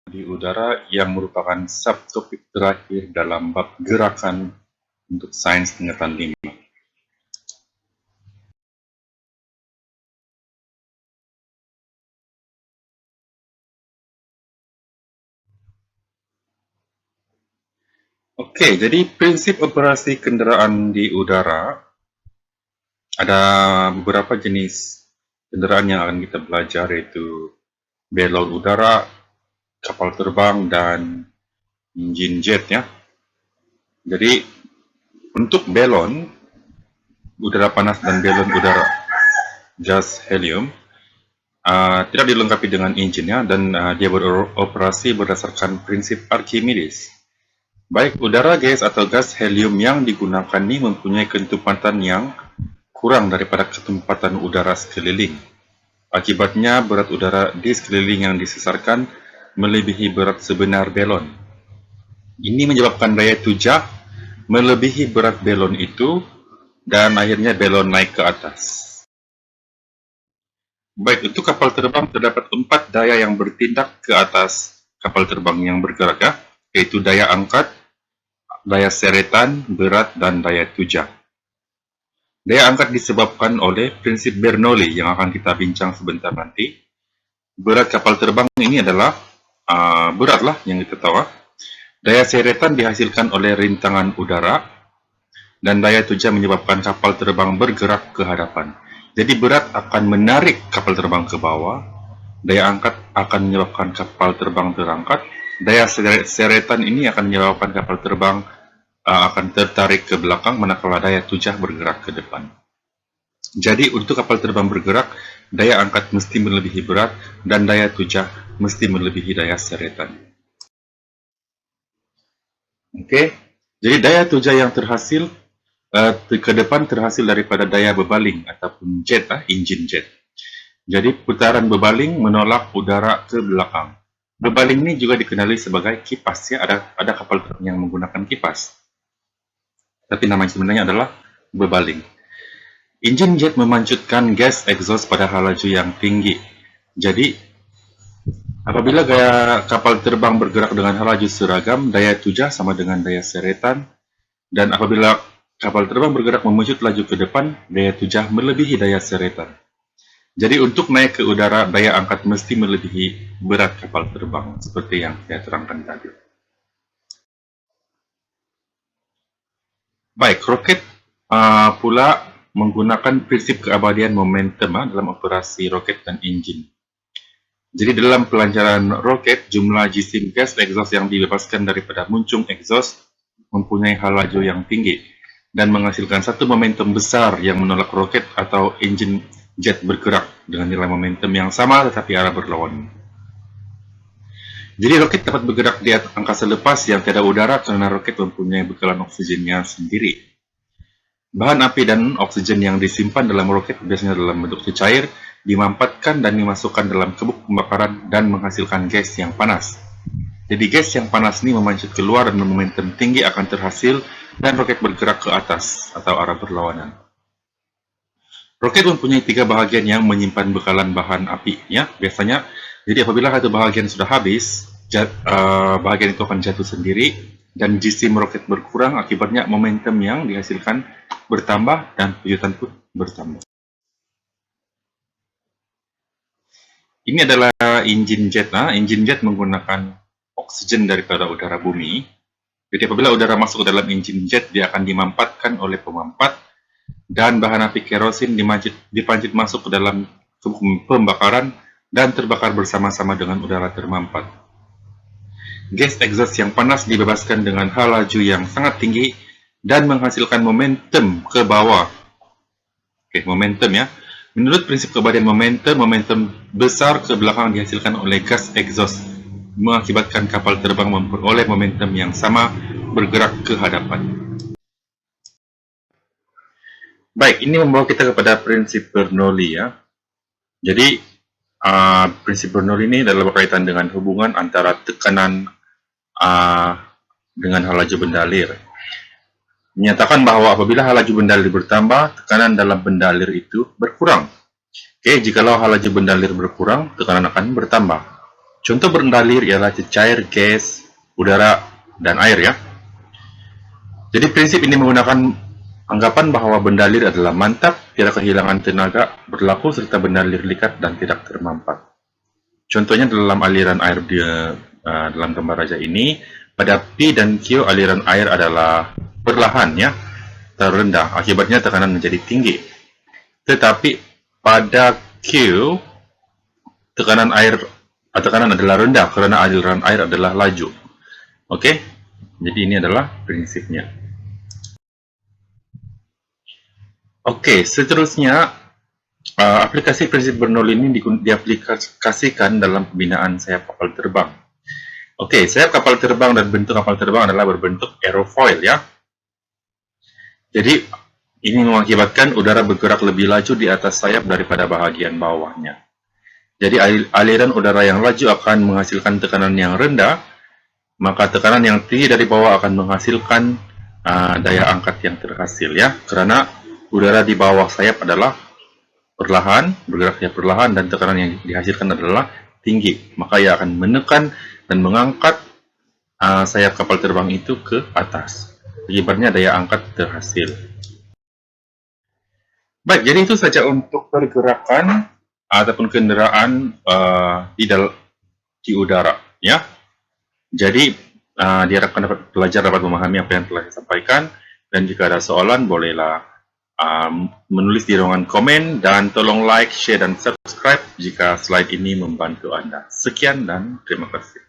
di udara yang merupakan subtopik terakhir dalam bab gerakan untuk sains tingkatan 5. Oke, jadi prinsip operasi kendaraan di udara ada beberapa jenis kendaraan yang akan kita belajar, yaitu balon udara, kapal terbang, dan engine jet ya. Jadi untuk balon udara panas dan balon udara gas helium tidak dilengkapi dengan engine ya, dan dia beroperasi berdasarkan prinsip Archimedes. Baik udara, gas, atau gas helium yang digunakan ini mempunyai kecepatan yang kurang daripada kecepatan udara sekeliling. Akibatnya berat udara di sekeliling yang disesarkan melebihi berat sebenar balon. Ini menyebabkan daya tujah melebihi berat balon itu, dan akhirnya balon naik ke atas. Baik, untuk kapal terbang terdapat 4 daya yang bertindak ke atas kapal terbang yang bergerak ya, yaitu daya angkat, daya seretan, berat, dan daya tujah. Daya angkat disebabkan oleh prinsip Bernoulli yang akan kita bincang sebentar nanti. Berat kapal terbang ini adalah berat lah yang kita tahu. Daya seretan dihasilkan oleh rintangan udara, dan daya tujah menyebabkan kapal terbang bergerak ke hadapan. Jadi berat akan menarik kapal terbang ke bawah, daya angkat akan menyebabkan kapal terbang terangkat, daya seretan ini akan menyebabkan kapal terbang akan tertarik ke belakang, manakala daya tujah bergerak ke depan. Jadi untuk kapal terbang bergerak, daya angkat mesti melebihi berat, dan daya tujah mesti melebihi daya seretan. Oke, jadi daya tujah yang terhasil ke depan terhasil daripada daya bebaling ataupun jet, engine jet. Jadi putaran bebaling menolak udara ke belakang. Bebaling ini juga dikenali sebagai kipas ya. Ada kapal terbang yang menggunakan kipas, tapi nama sebenarnya adalah bebaling. Engine jet memancutkan gas exhaust pada laju yang tinggi. Jadi apabila gaya kapal terbang bergerak dengan laju seragam, daya tujah sama dengan daya seretan, dan apabila kapal terbang bergerak memucut laju ke depan, daya tujah melebihi daya seretan. Jadi untuk naik ke udara, daya angkat mesti melebihi berat kapal terbang, seperti yang saya terangkan tadi. Baik, roket pula menggunakan prinsip keabadian momentum dalam operasi roket dan engine. Jadi dalam pelancaran roket, jumlah jisim gas exhaust yang dibebaskan daripada muncung exhaust mempunyai laju yang tinggi dan menghasilkan satu momentum besar yang menolak roket atau engine jet bergerak dengan nilai momentum yang sama tetapi arah berlawanan. Jadi roket dapat bergerak di angkasa lepas yang tiada udara karena roket mempunyai bekalan oksigennya sendiri. Bahan api dan oksigen yang disimpan dalam roket biasanya dalam bentuk cair, dimampatkan dan dimasukkan dalam kebuk pembakaran dan menghasilkan gas yang panas. Jadi gas yang panas ini memancut keluar dan momentum tinggi akan terhasil dan roket bergerak ke atas atau arah berlawanan. Roket mempunyai 3 bahagian yang menyimpan bekalan bahan api ya, biasanya. Jadi apabila satu bahagian sudah habis, bahagian itu akan jatuh sendiri dan jisim roket berkurang, akibatnya momentum yang dihasilkan bertambah dan kejutan pun bertambah. Ini adalah engine jet. Engine jet menggunakan oksigen daripada udara bumi. Jadi apabila udara masuk ke dalam engine jet, dia akan dimampatkan oleh pemampat dan bahan api kerosin dipancit masuk ke dalam pembakaran dan terbakar bersama-sama dengan udara termampat. Gas exhaust yang panas dibebaskan dengan laju yang sangat tinggi dan menghasilkan momentum ke bawah. Oke, momentum ya. Menurut prinsip keabadian momentum, momentum besar ke belakang dihasilkan oleh gas exhaust, mengakibatkan kapal terbang memperoleh momentum yang sama bergerak ke hadapan. Baik, ini membawa kita kepada prinsip Bernoulli ya. Jadi prinsip Bernoulli ini adalah berkaitan dengan hubungan antara tekanan dengan laju bendalir. Menyatakan bahwa apabila laju bendalir bertambah, tekanan dalam bendalir itu berkurang. Oke, jikalau laju bendalir berkurang, tekanan akan bertambah. Contoh bendalir ialah cecair, gas, udara, dan air ya. Jadi prinsip ini menggunakan anggapan bahwa bendalir adalah mantap, tidak kehilangan tenaga, berlaku serta bendalir likat dan tidak termampat. Contohnya dalam aliran air dalam gambar raja ini, pada P dan Q aliran air adalah perlahan ya, terendah, akibatnya tekanan menjadi tinggi. Tetapi pada Q tekanan adalah rendah karena aliran air adalah laju. Oke, jadi ini adalah prinsipnya. Oke, seterusnya aplikasi prinsip Bernoulli ini diaplikasikan dalam pembinaan sayap kapal terbang. Oke, sayap kapal terbang dan bentuk kapal terbang adalah berbentuk aerofoil ya. Jadi ini mengakibatkan udara bergerak lebih laju di atas sayap daripada bahagian bawahnya. Jadi aliran udara yang laju akan menghasilkan tekanan yang rendah, maka tekanan yang tinggi dari bawah akan menghasilkan daya angkat yang terhasil ya, karena udara di bawah sayap adalah perlahan, bergeraknya perlahan, dan tekanan yang dihasilkan adalah tinggi, maka ia akan menekan dan mengangkat sayap kapal terbang itu ke atas. Akibatnya daya angkat terhasil. Baik, jadi itu saja untuk pergerakan ataupun kendaraan di udara ya. Jadi diharapkan pelajar dapat memahami apa yang telah saya sampaikan, dan jika ada soalan bolehlah menulis di ruangan komen, dan tolong like, share, dan subscribe jika slide ini membantu Anda. Sekian dan terima kasih.